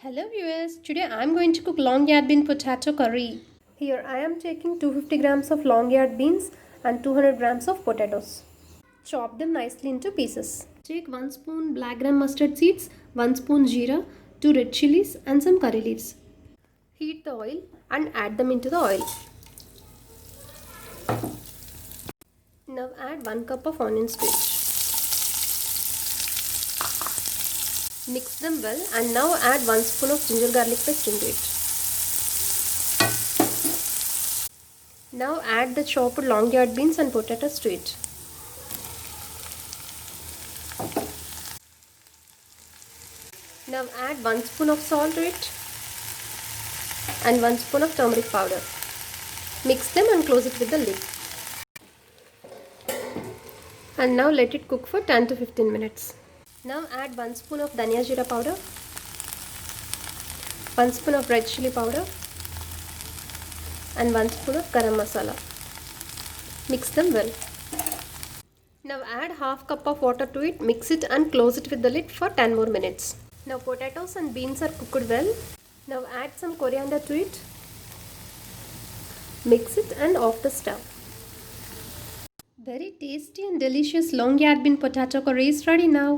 Hello viewers, today I am going to cook long yard bean potato curry. Here I am taking 250 grams of long yard beans and 200 grams of potatoes. Chop them nicely into pieces. Take 1 spoon black gram mustard seeds, 1 spoon jeera, 2 red chilies and some curry leaves. Heat the oil and add them into the oil. Now add 1 cup of onion stitch. Mix them well and now add 1 spoon of ginger garlic paste into it. Now add the chopped long yard beans and potatoes to it. Now add 1 spoon of salt to it and 1 spoon of turmeric powder. Mix them and close it with the lid. And now let it cook for 10 to 15 minutes. Now add 1 spoon of dhania jeera powder, 1 spoon of red chili powder and 1 spoon of garam masala. Mix them well. Now add half cup of water to it, mix it and close it with the lid for 10 more minutes. Now potatoes and beans are cooked well. Now add some coriander to it. Mix it and off the stove. Very tasty and delicious long yard bean potato curry is ready now.